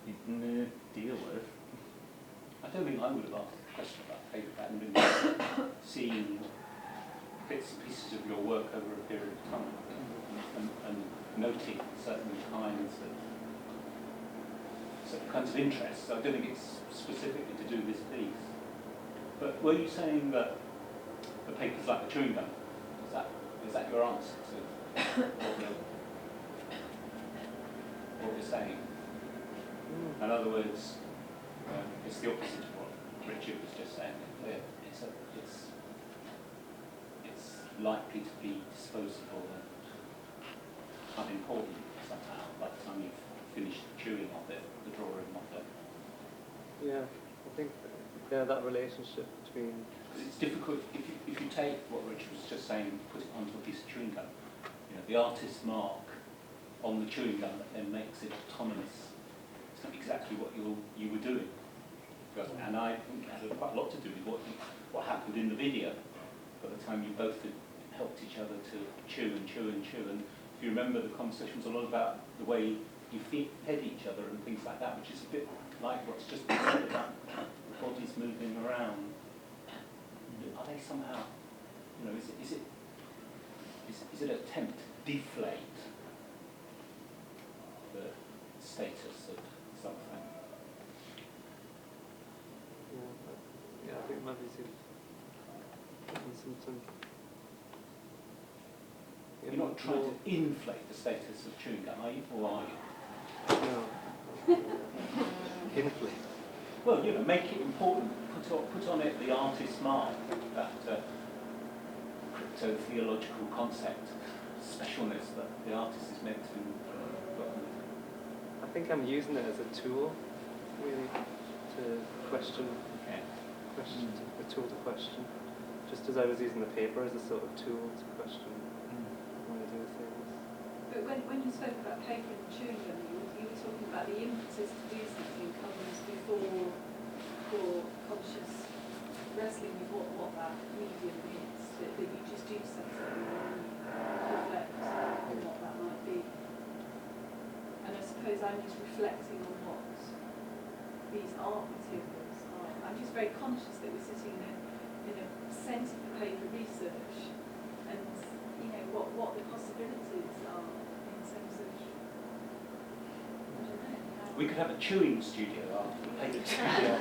we can deal with. I don't think I would have asked a question about paper if I hadn't been seeing bits and pieces of your work over a period of time and noting certain kinds of interests. So I don't think it's specifically to do with this piece. But were you saying that the paper's like a chewing gum? Is that your answer to what you're saying. In other words, it's the opposite of what Richard was just saying. It's likely to be disposable and unimportant somehow by the time you've finished chewing of it, the drawing of it. Yeah, I think that relationship between. It's difficult if you take what Richard was just saying and put it onto a piece of chewing gum. You know, the artist's mark on the chewing gum that then makes it autonomous. It's not exactly what you were doing. And I think it had quite a lot to do with what happened in the video. By the time you both had helped each other to chew and chew and chew, and if you remember, the conversation was a lot about the way you fed each other and things like that, which is a bit like what's just been said about bodies moving around. Are they somehow, you know, is it an attempt to deflate the status of something? Yeah, I think maybe something. You're not trying to inflate the status of chewing gum, are you? Or are you? No. Inflate. Well, you know, make it important. Put on it the artist's mark, that crypto-theological concept, specialness that the artist is meant to put on it. I think I'm using it as a tool, really, to question. Okay. A tool to question. Just as I was using the paper as a sort of tool to question when I do things. But when you spoke about paper and chewing gum, you were talking about the impetus to do something comes before conscious wrestling with what that medium is, that you just do something and reflect on what that might be. And I suppose I'm just reflecting on what these art materials are. I'm just very conscious that we're sitting in a centre for paper research, and you know what the possibilities are in terms of, I don't know. We could have a chewing studio after the paper studio.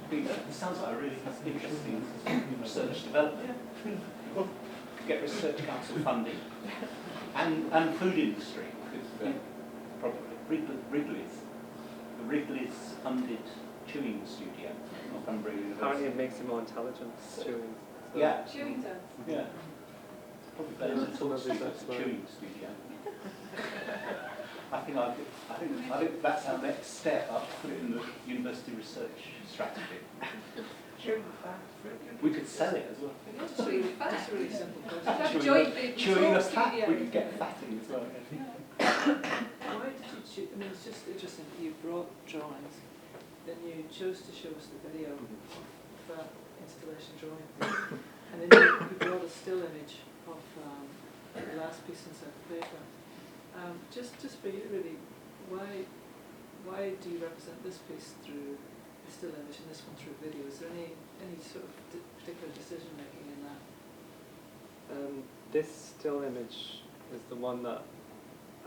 It sounds like a really interesting research development. Get research council funding and food industry. Probably Wrigley's funded chewing studio, Northumbria University. Apparently it makes you more intelligent, chewing. So. Yeah. Chewing does. Yeah. It's probably better than talk studio, it's a chewing studio. I think that's our next step. I'll put it in the university research strategy. We could sell it as well. Just a really simple question. Chewing a fat, we could get fatting as well. Why did you choose, I mean, it's just interesting that you brought drawings, then you chose to show us the video of that installation drawing, and then you brought a still image of the last piece inside the paper. Just for you really, why do you represent this piece through a still image and this one through video? Is there any sort of particular decision making in that? This still image is the one that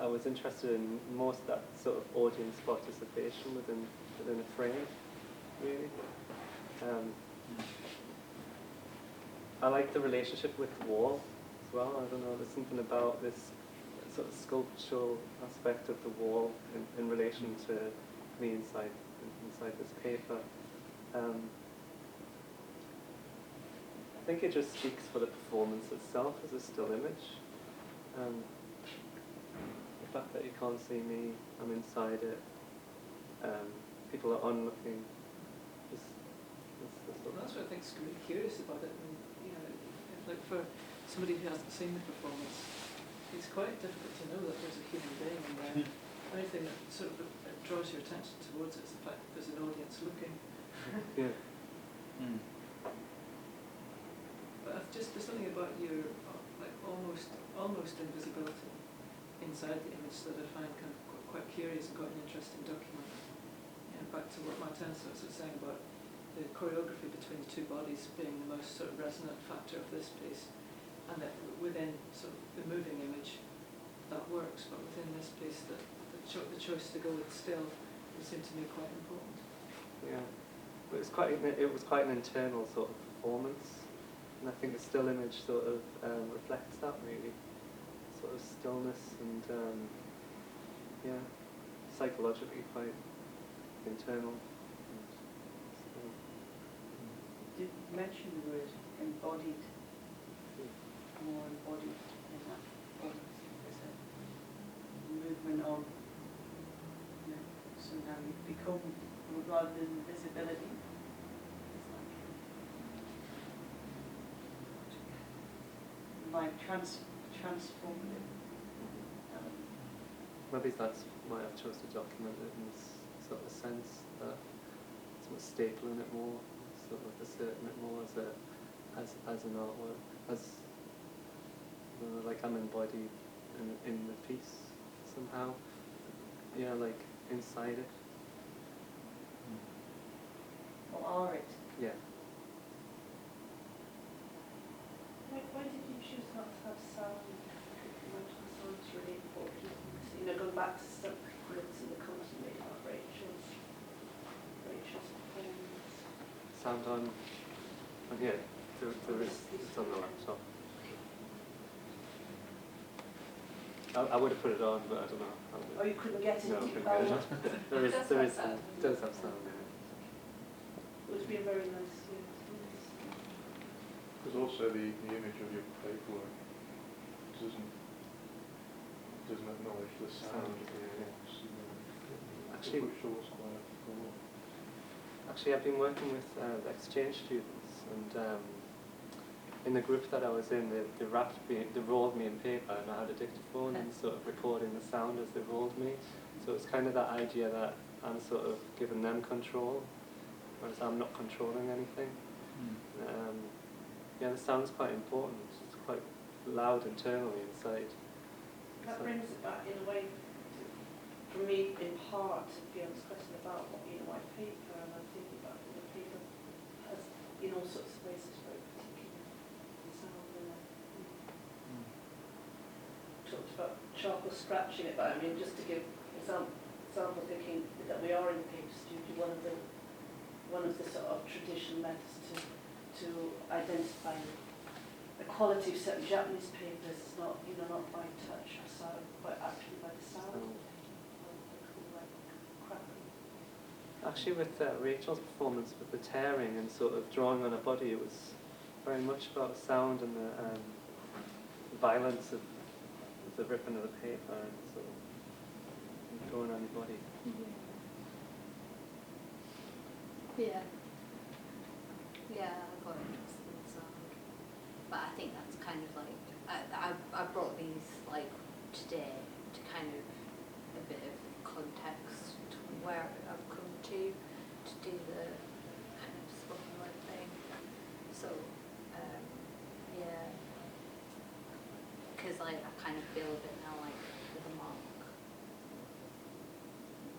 I was interested in most, that sort of audience participation within a frame, really. I like the relationship with the wall as well. I don't know, there's something about this sort of sculptural aspect of the wall in relation to me inside this paper. I think it just speaks for the performance itself as a still image. The fact that you can't see me, I'm inside it. People are onlooking. That's what I think is really curious about it. And, you know, like for somebody who hasn't seen the performance, it's quite difficult to know that there's a human being in there. The only thing that sort of draws your attention towards it is the fact that there's an audience looking. Yeah. But there's something about your like almost invisibility inside the image that I find kind of quite curious and quite an interesting document. And back to what Martin was saying about the choreography between the two bodies being the most sort of resonant factor of this piece, and that within sort of the moving image that works, but within this piece the choice to go with still would seem to me quite important. Yeah, but it was quite an internal sort of performance, and I think the still image sort of reflects that really, sort of stillness and yeah. psychologically quite internal. Did you mention the word embodied, more embodied in that body? There's a movement on, you know, somehow you become, rather than visibility. It's like transformative. Maybe that's why I've chosen to document it in this sort of sense that sort of stapling it more, sort of asserting it more as an artwork, as like I'm embodied in the piece somehow. Yeah, like inside it. Or are it? Yeah. Why did you choose not to have sound? You mentioned sound's really important. You know, going back to some comments in the comments you made about Rachel's performance. Sound on here. It's on the laptop. I would have put it on, but I don't know. Oh, you couldn't get it? No, I couldn't get it on. Does have sound in it. It would be a very nice, yeah. There's also the image of your paperwork doesn't acknowledge the sound. Actually, which was quite cool. Actually, I've been working with exchange students, and in the group that I was in, they rolled me in paper, and I had a dictaphone and sort of recording the sound as they rolled me. So it's kind of that idea that I'm sort of giving them control, whereas I'm not controlling anything. Yeah, the sound's quite important. It's quite loud internally inside. That brings it back in a way, for me, in part, to Fiona's question about what, you know, white paper, and I'm thinking about the paper has, in all sorts of ways, it's very particular in sound, and talked about charcoal scratching it, but I mean, just to give example, thinking that we are in the paper studio, one of the sort of traditional methods to identify the quality of certain Japanese papers is not, you know, not by touch or sound, but actually by the sound. Actually, with Rachel's performance, with the tearing and sort of drawing on her body, it was very much about sound and the violence of the ripping of the paper and sort of drawing on your body. Yeah. Yeah, I got interested in sound. But I think that's kind of like, I brought these like today to kind of a bit of context to where I've come to do the kind of spoken word thing. So, yeah. Because like I kind of feel a bit now like with a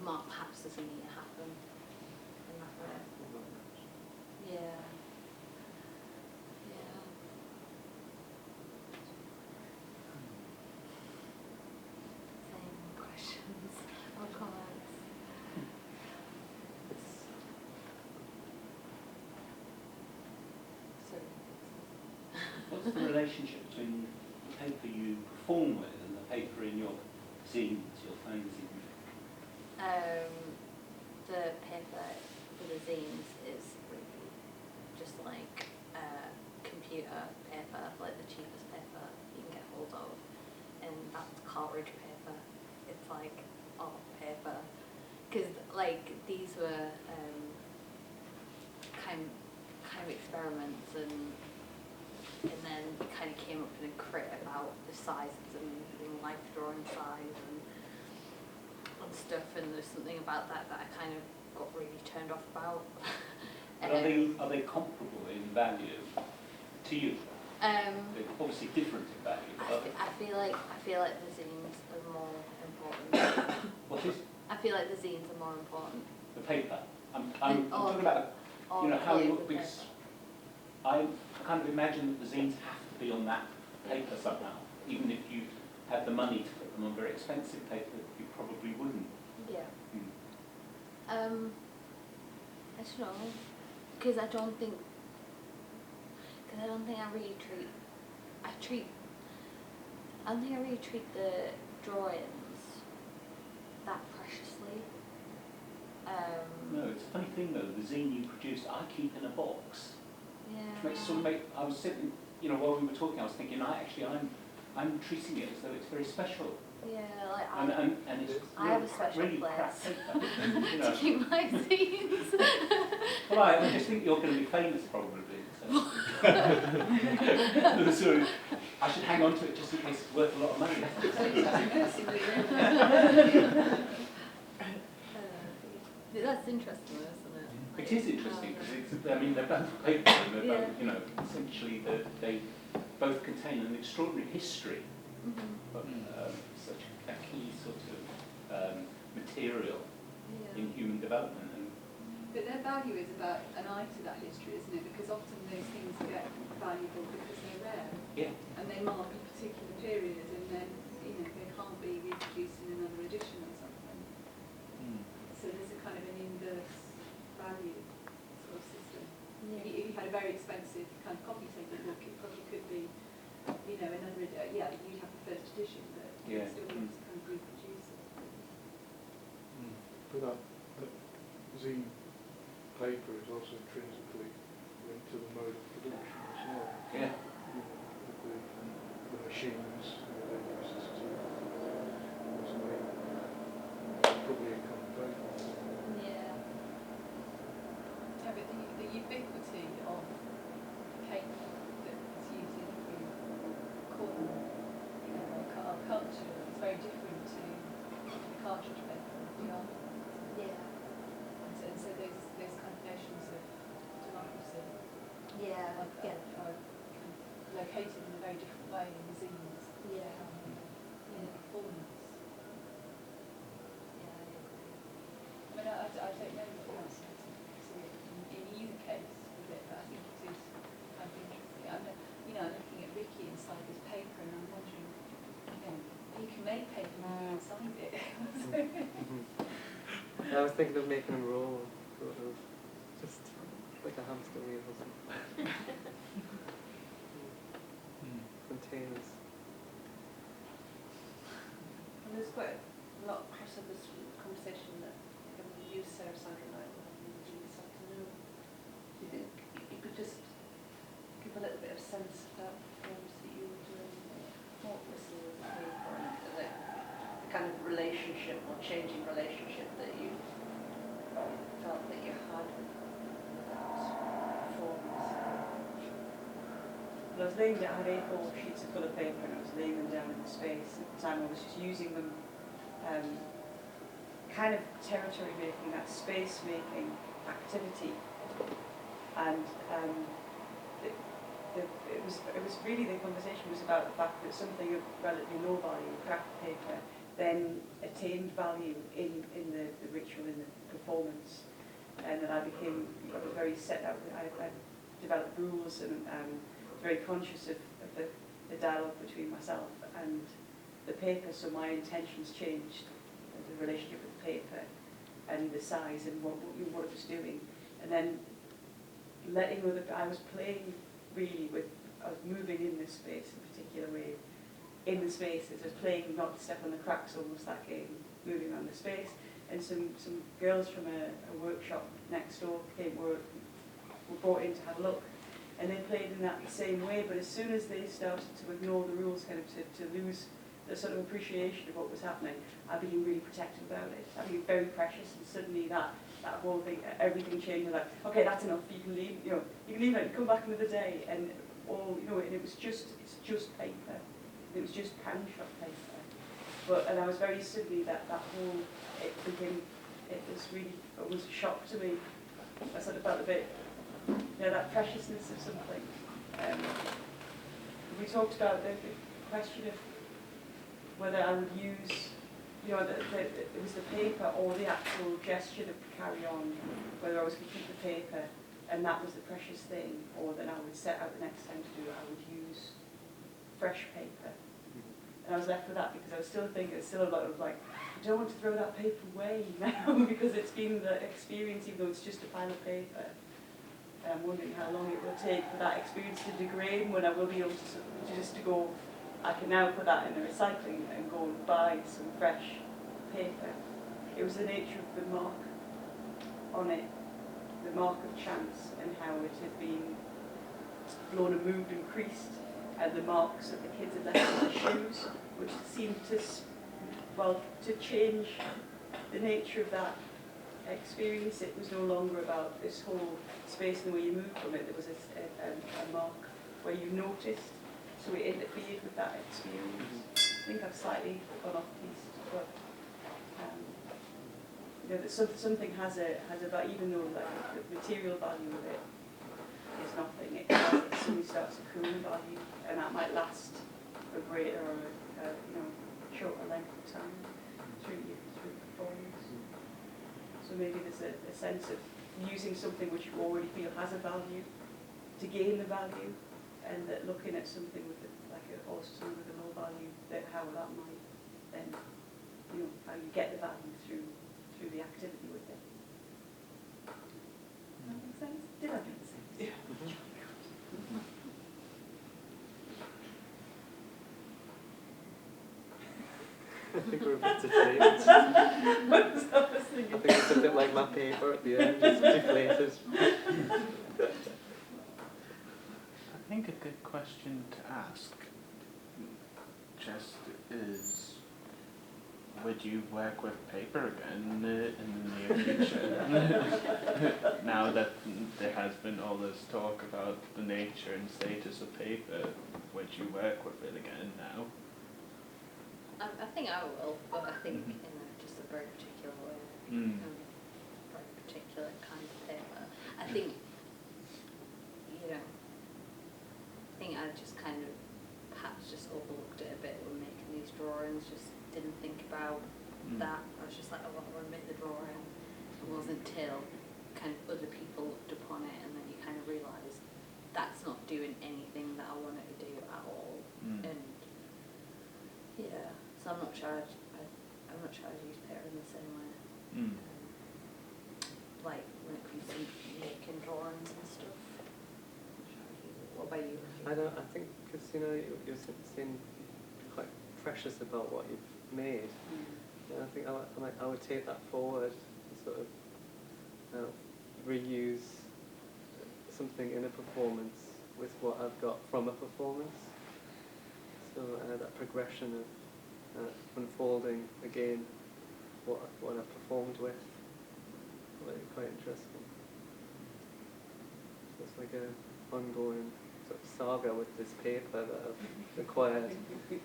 mark perhaps doesn't need to happen in that way. Yeah. Same questions or comments? What's the relationship between the paper you perform with and the paper in your zines, your fanzine? The paper for the zines is really just like computer paper, like the cheapest paper you can get hold of, and that's cartridge paper. It's like art paper, because like these were kind of experiments, and then kind of came up in a crit about the sizes and like drawing size and stuff, and there's something about that I kind of got really turned off about. But are they comparable in value to you? They're obviously different in value. I feel like the zines are more important. What is? I feel like the zines are more important. The paper. I'm talking about, you know, how you, because I kind of imagine that the zines have to be on that paper somehow. Even if you had the money to put them on very expensive paper, you probably wouldn't. Yeah. I don't know, because I don't think I don't think I really treat the drawings that preciously. No, it's a funny thing though, the zine you produced, I keep in a box. Yeah. Which makes sort of I was sitting, while we were talking, I was thinking, I'm treating it as though it's very special. Yeah, like And it's I have a special really place crap paper, to keep my zines. Well, I just think you're going to be famous probably. So. So I should hang on to it just in case it's worth a lot of money. That's interesting, though, isn't it? It is interesting because they're both paper and they're both, essentially they both contain an extraordinary history of such a key sort of material in human development. But their value is about an eye to that history, isn't it? Because often those things get valuable because they're rare. Yeah. And they mark a particular period, and then they can't be reproduced in another edition or something. So there's a kind of an inverse value sort of system. Yeah. If you had a very expensive kind of copy taking book, it probably could be, another you'd have the first edition, but you'd still be able to kind of reproduce it. But that zine paper is also intrinsically linked to the mode of production as well. Yeah. The machines, they use this to make probably a common paper. Yeah. Yeah, but the ubiquity of paper that's used in every corner, our culture is very different to the cartridge paper of the art. Yeah. And so those kind of notions of democracy Yeah. are kind of located in a very different way in the zines. Yeah. In the performance. Yeah, I agree. I mean, I don't know what else to see it in either case with it, but I think it is kind of interesting. I'm looking at Ricky inside this paper and I'm wondering, he can make paper inside it. I was thinking of making them roll, sort of, just like a hamster wheel or something. Containers. And there's quite a lot of crossovers from the conversation that you, Sarah, Sandra, and I were having this afternoon. Do you think you could just give a little bit of sense of that performance that you were doing? What was the paper and the kind of relationship or changing relationship that you felt that you had with that performance? I was laying down, I had A4 sheets of colour paper and I was laying them down in the space. At the time I was just using them, kind of territory making, that space making activity. And it was really, the conversation was about the fact that something of relatively low value, craft paper, then attained value in the ritual, in the performance. And that I became very set out, I developed rules and very conscious of the dialogue between myself and the paper, so my intentions changed, the relationship with the paper and the size and what it was doing. And then letting I was playing really with, I was moving in this space in a particular way, in the spaces, I was playing not to step on the cracks, almost that game, moving around the space. And some girls from a workshop next door were brought in to have a look. And they played in that same way, but as soon as they started to ignore the rules, kind of to lose the sort of appreciation of what was happening, I became really protective about it. I became very precious, and suddenly that whole thing, everything changed. Like, okay, that's enough. You can leave. You can leave it. Come back another day, and and it's just paper. It was just pan shop paper. And I was very suddenly that whole it was really almost a shock to me. I sort of felt a bit. That preciousness of something. We talked about the question of whether I would use, it was the paper or the actual gesture to carry on, whether I was going to keep the paper and that was the precious thing, or then I would set out the next time to do it, I would use fresh paper. And I was left with that because I was still thinking, there's still a lot of I don't want to throw that paper away now because it's been the experience, even though it's just a pile of paper. And I'm wondering how long it will take for that experience to degrade, when I will be able to go, I can now put that in the recycling and go and buy some fresh paper. It was the nature of the mark on it, the mark of chance, and how it had been blown and moved and creased, and the marks that the kids had left on the shoes, which seemed to, to change the nature of that experience. It was no longer about this whole space and the way you moved from it. There was a mark where you noticed, so it interfered with that experience. I think I've slightly gone off piece, but you know, that something has a value, even though like the material value of it is nothing. It suddenly starts accruing value, and that might last a greater or you know, shorter length of time through performance. So maybe there's a sense of using something which you already feel has a value to gain the value, and that looking at something with like a horse with a low value, that how that might then, you know, how you get the value through the activity with it. Does that make sense? Did I make sense? Yeah. I think we're a bit deflated. I think it's a bit like my paper at the end, it's deflated. I think a good question to ask just is, would you work with paper again in the near future? Now that there has been all this talk about the nature and status of paper, would you work with it again now? I think I will, but I think in just a very particular way, very particular kind of paper. I think, you know, I think I just kind of perhaps just overlooked it a bit when making these drawings, just didn't think about that. I was just like, oh, I want to make the drawing. It wasn't till kind of other people looked upon it, and then you kind of realise that's not doing anything that I wanted to do at all. And yeah, so I'm not sure I'm not sure I'd use paper in the same way. Like when it comes to making drawings and stuff. What about you? I think because you know you're seem quite precious about what you've made. And I think I would take that forward and sort of reuse something in a performance with what I've got from a performance. So that progression of unfolding again what I performed with, quite interesting. So it's like an ongoing sort of saga with this paper that I've acquired. The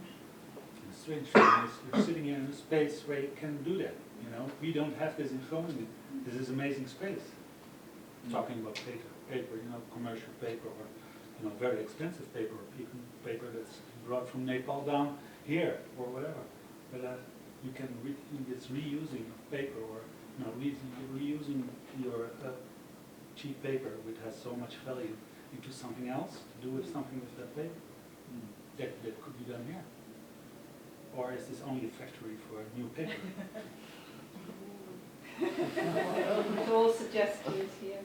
strange thing is you're sitting here in a space where you can do that. You know, we don't have this in front of me. This is amazing space. Talking about paper, you know, commercial paper, or you know, very expensive paper, or even paper that's brought from Nepal down here or whatever. But you can it's reusing of paper, or you know, reusing your cheap paper, which has so much value, into something else to do with something with that paper. That could be done here. Or is this only a factory for new paper? All suggestions here.